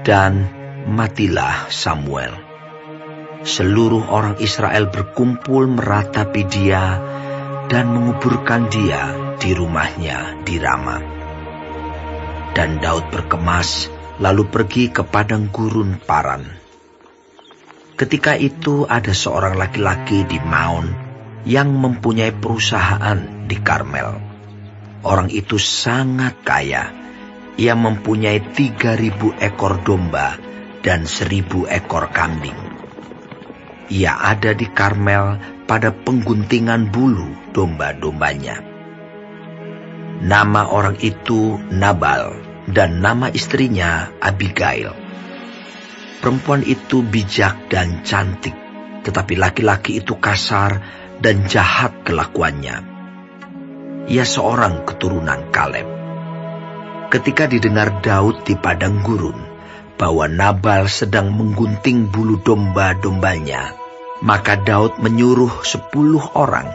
Dan matilah Samuel. Seluruh orang Israel berkumpul meratapi dia dan menguburkan dia di rumahnya di Rama. Dan Daud berkemas lalu pergi ke padang gurun Paran. Ketika itu ada seorang laki-laki di Maon yang mempunyai perusahaan di Karmel. Orang itu sangat kaya. Ia mempunyai 3.000 ekor domba dan 1.000 ekor kambing. Ia ada di Karmel pada pengguntingan bulu domba-dombanya. Nama orang itu Nabal dan nama istrinya Abigail. Perempuan itu bijak dan cantik, tetapi laki-laki itu kasar dan jahat kelakuannya. Ia seorang keturunan Kaleb. Ketika didengar Daud di padang gurun bahwa Nabal sedang menggunting bulu domba-dombanya, maka Daud menyuruh 10 orang,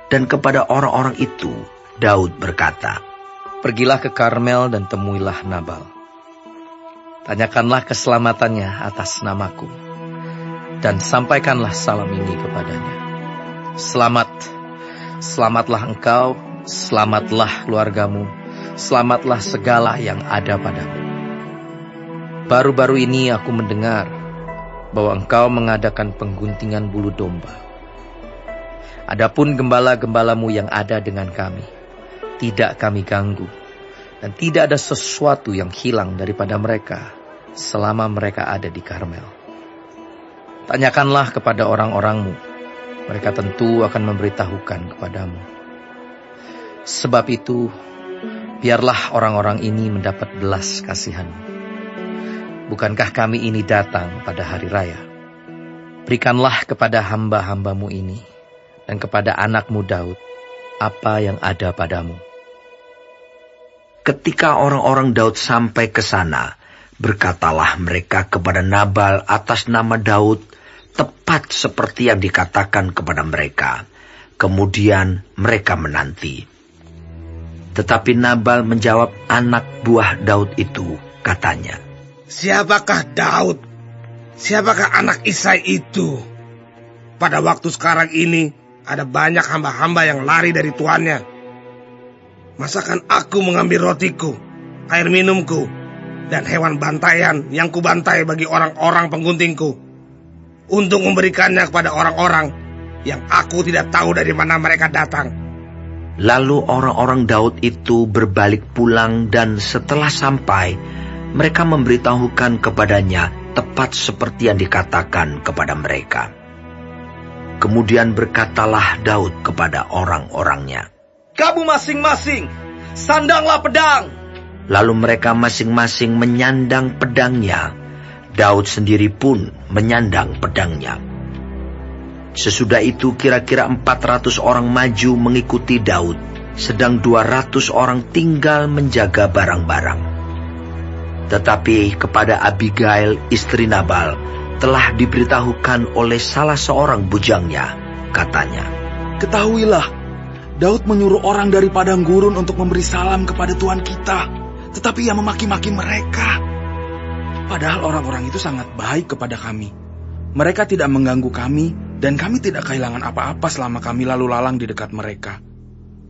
dan kepada orang-orang itu Daud berkata, "Pergilah ke Karmel dan temuilah Nabal. Tanyakanlah keselamatannya atas namaku, dan sampaikanlah salam ini kepadanya. Selamat, selamatlah engkau, selamatlah keluargamu, selamatlah segala yang ada padamu. Baru-baru ini aku mendengar bahwa engkau mengadakan pengguntingan bulu domba. Adapun gembala-gembalamu yang ada dengan kami, tidak kami ganggu, dan tidak ada sesuatu yang hilang daripada mereka selama mereka ada di Karmel. Tanyakanlah kepada orang-orangmu, mereka tentu akan memberitahukan kepadamu. Sebab itu, biarlah orang-orang ini mendapat belas kasihan. Bukankah kami ini datang pada hari raya? Berikanlah kepada hamba-hambamu ini dan kepada anakmu Daud apa yang ada padamu." Ketika orang-orang Daud sampai ke sana, berkatalah mereka kepada Nabal atas nama Daud, tepat seperti yang dikatakan kepada mereka. Kemudian mereka menanti. Tetapi Nabal menjawab anak buah Daud itu, katanya, "Siapakah Daud? Siapakah anak Isai itu? Pada waktu sekarang ini ada banyak hamba-hamba yang lari dari tuannya. Masakan aku mengambil rotiku, air minumku, dan hewan bantaian yang kubantai bagi orang-orang pengguntingku, untuk memberikannya kepada orang-orang yang aku tidak tahu dari mana mereka datang." Lalu orang-orang Daud itu berbalik pulang, dan setelah sampai, mereka memberitahukan kepadanya tepat seperti yang dikatakan kepada mereka. Kemudian berkatalah Daud kepada orang-orangnya, "Kamu masing-masing, sandanglah pedang." Lalu mereka masing-masing menyandang pedangnya. Daud sendiri pun menyandang pedangnya. Sesudah itu kira-kira 400 orang maju mengikuti Daud, sedang 200 orang tinggal menjaga barang-barang. Tetapi kepada Abigail, istri Nabal, telah diberitahukan oleh salah seorang bujangnya, katanya, "Ketahuilah, Daud menyuruh orang dari padang gurun untuk memberi salam kepada Tuhan kita, tetapi ia memaki-maki mereka. Padahal orang-orang itu sangat baik kepada kami. Mereka tidak mengganggu kami, dan kami tidak kehilangan apa-apa selama kami lalu lalang di dekat mereka.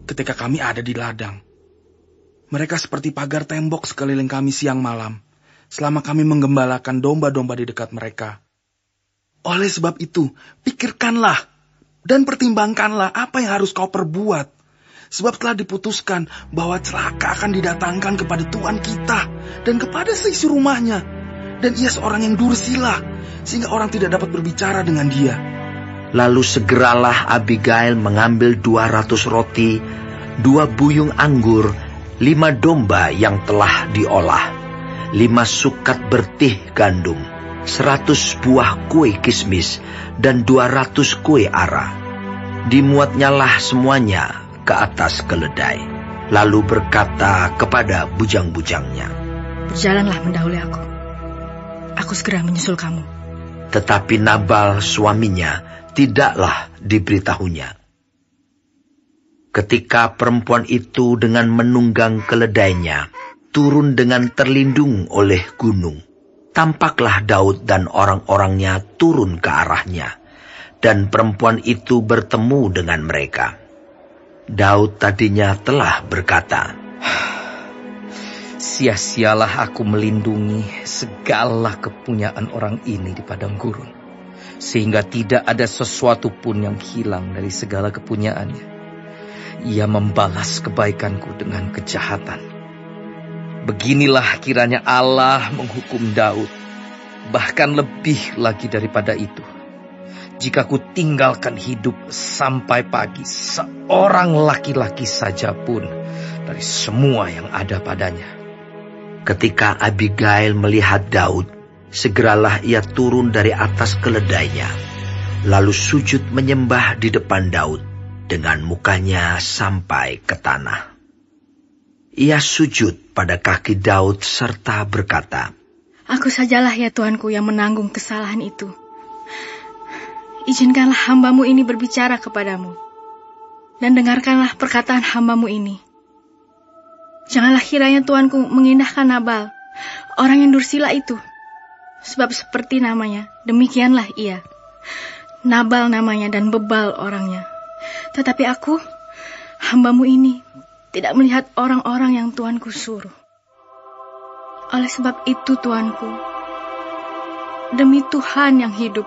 Ketika kami ada di ladang, mereka seperti pagar tembok sekeliling kami siang malam, selama kami menggembalakan domba-domba di dekat mereka. Oleh sebab itu, pikirkanlah dan pertimbangkanlah apa yang harus kau perbuat, sebab telah diputuskan bahwa celaka akan didatangkan kepada Tuhan kita dan kepada seisi rumahnya, dan ia seorang yang dursila, sehingga orang tidak dapat berbicara dengan dia." Lalu segeralah Abigail mengambil 200 roti, 2 buyung anggur, 5 domba yang telah diolah, 5 sukat bertih gandum, 100 buah kue kismis, dan 200 kue ara. Dimuatnyalah semuanya ke atas keledai, lalu berkata kepada bujang-bujangnya, "Berjalanlah mendahului aku. Aku segera menyusul kamu." Tetapi Nabal suaminya tidaklah diberitahunya. Ketika perempuan itu dengan menunggang keledainya turun dengan terlindung oleh gunung, tampaklah Daud dan orang-orangnya turun ke arahnya, dan perempuan itu bertemu dengan mereka. Daud tadinya telah berkata, "Sia-sialah aku melindungi segala kepunyaan orang ini di padang gurun, sehingga tidak ada sesuatu pun yang hilang dari segala kepunyaannya. Ia membalas kebaikanku dengan kejahatan. Beginilah kiranya Allah menghukum Daud, bahkan lebih lagi daripada itu. Jika ku tinggalkan hidup sampai pagi, seorang laki-laki saja pun dari semua yang ada padanya." Ketika Abigail melihat Daud, segeralah ia turun dari atas keledainya, lalu sujud menyembah di depan Daud dengan mukanya sampai ke tanah. Ia sujud pada kaki Daud serta berkata, Aku sajalah ya Tuanku yang menanggung kesalahan itu. Izinkanlah hambamu ini berbicara kepadamu, dan dengarkanlah perkataan hambamu ini. Janganlah kiranya Tuanku mengindahkan Nabal, orang yang dursila itu. Sebab seperti namanya, demikianlah ia. Nabal namanya dan bebal orangnya. Tetapi aku, hambamu ini, tidak melihat orang-orang yang Tuanku suruh. Oleh sebab itu Tuanku, demi Tuhan yang hidup,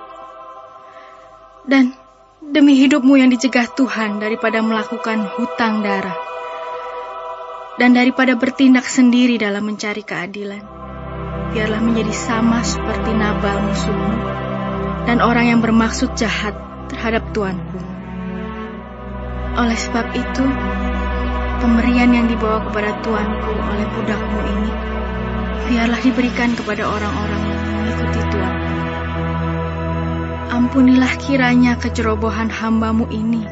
dan demi hidupmu yang dicegah Tuhan daripada melakukan hutang darah, dan daripada bertindak sendiri dalam mencari keadilan, biarlah menjadi sama seperti Nabal musuhmu, dan orang yang bermaksud jahat terhadap Tuanku. Oleh sebab itu, pemberian yang dibawa kepada Tuanku oleh budakmu ini, biarlah diberikan kepada orang-orang yang mengikuti Tuanku. Ampunilah kiranya kecerobohan hambamu ini,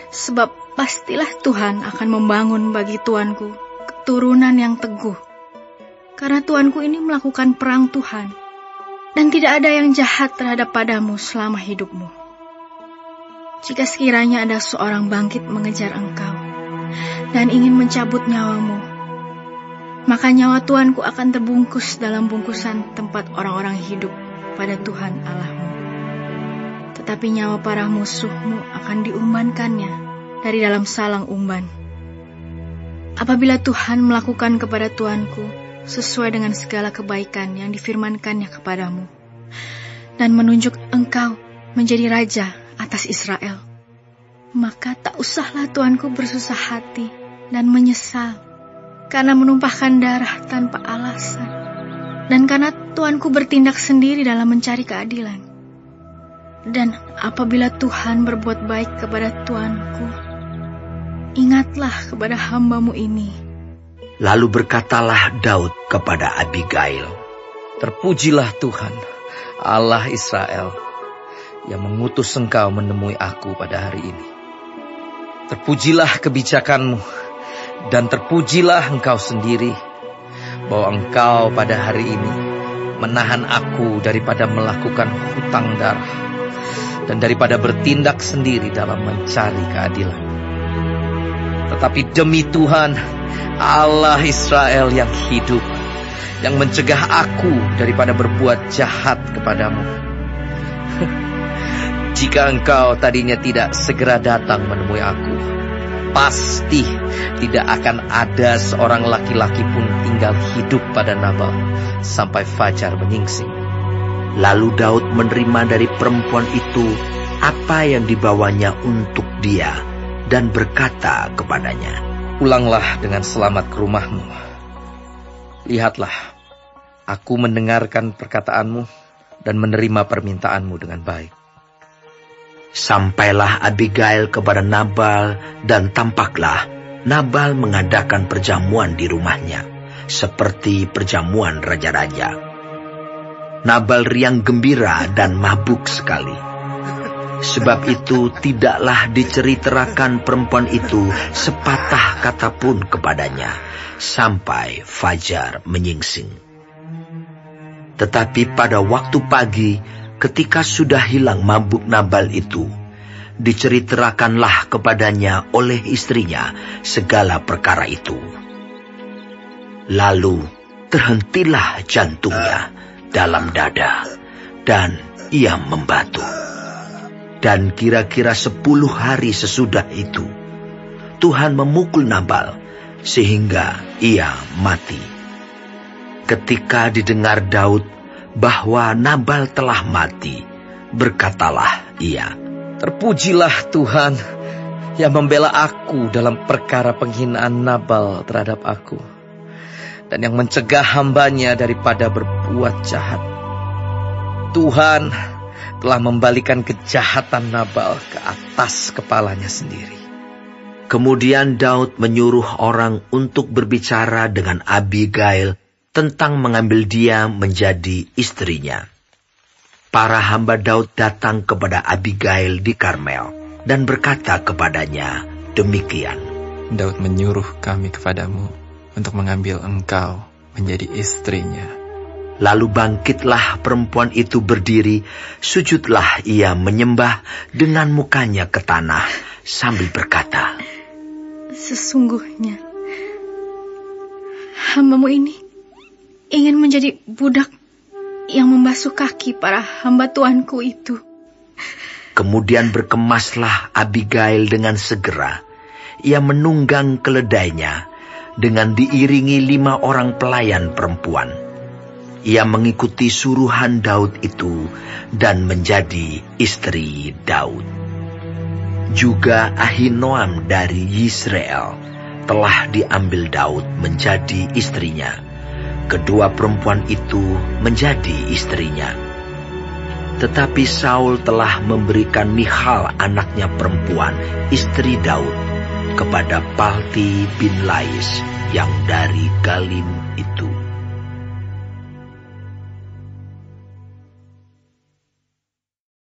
sebab pastilah Tuhan akan membangun bagi Tuanku keturunan yang teguh. Karena Tuanku ini melakukan perang Tuhan, dan tidak ada yang jahat terhadap padamu selama hidupmu. Jika sekiranya ada seorang bangkit mengejar engkau, dan ingin mencabut nyawamu, maka nyawa Tuanku akan terbungkus dalam bungkusan tempat orang-orang hidup pada Tuhan Allahmu. Tetapi nyawa para musuhmu akan diumbankannya dari dalam salang umban. Apabila Tuhan melakukan kepada Tuanku sesuai dengan segala kebaikan yang difirmankannya kepadamu, dan menunjuk engkau menjadi raja atas Israel, maka tak usahlah Tuanku bersusah hati dan menyesal karena menumpahkan darah tanpa alasan, dan karena Tuanku bertindak sendiri dalam mencari keadilan. Dan apabila Tuhan berbuat baik kepada Tuanku, ingatlah kepada hambamu ini. Lalu berkatalah Daud kepada Abigail, "Terpujilah Tuhan, Allah Israel, yang mengutus engkau menemui aku pada hari ini. Terpujilah kebijakanmu, dan terpujilah engkau sendiri, bahwa engkau pada hari ini menahan aku daripada melakukan hutang darah, dan daripada bertindak sendiri dalam mencari keadilan. Tetapi demi Tuhan, Allah Israel yang hidup, yang mencegah aku daripada berbuat jahat kepadamu. Jika engkau tadinya tidak segera datang menemui aku, pasti tidak akan ada seorang laki-laki pun tinggal hidup pada Nabal sampai fajar menyingsing." Lalu Daud menerima dari perempuan itu apa yang dibawanya untuk dia, dan berkata kepadanya, "Pulanglah dengan selamat ke rumahmu. Lihatlah, aku mendengarkan perkataanmu dan menerima permintaanmu dengan baik." Sampailah Abigail kepada Nabal, dan tampaklah Nabal mengadakan perjamuan di rumahnya, seperti perjamuan raja-raja. Nabal riang gembira dan mabuk sekali. Sebab itu tidaklah diceritakan perempuan itu sepatah kata pun kepadanya, sampai fajar menyingsing. Tetapi pada waktu pagi, ketika sudah hilang mabuk Nabal itu, diceritakanlah kepadanya oleh istrinya segala perkara itu. Lalu terhentilah jantungnya dalam dada, dan ia membatu. Dan kira-kira 10 hari sesudah itu, Tuhan memukul Nabal sehingga ia mati. Ketika didengar Daud bahwa Nabal telah mati, berkatalah ia, "Terpujilah Tuhan yang membela aku dalam perkara penghinaan Nabal terhadap aku, dan yang mencegah hambanya daripada berbuat jahat. Tuhan telah membalikan kejahatan Nabal ke atas kepalanya sendiri." Kemudian Daud menyuruh orang untuk berbicara dengan Abigail tentang mengambil dia menjadi istrinya. Para hamba Daud datang kepada Abigail di Karmel dan berkata kepadanya demikian, "Daud menyuruh kami kepadamu untuk mengambil engkau menjadi istrinya." Lalu bangkitlah perempuan itu berdiri, sujudlah ia menyembah dengan mukanya ke tanah sambil berkata, "Sesungguhnya hambamu ini ingin menjadi budak yang membasuh kaki para hamba tuanku itu." Kemudian berkemaslah Abigail dengan segera. Ia menunggang keledainya dengan diiringi 5 orang pelayan perempuan. Ia mengikuti suruhan Daud itu dan menjadi istri Daud. Juga Ahinoam dari Yisrael telah diambil Daud menjadi istrinya. Kedua perempuan itu menjadi istrinya. Tetapi Saul telah memberikan Michal anaknya perempuan, istri Daud, kepada Palti bin Lais yang dari Galim itu.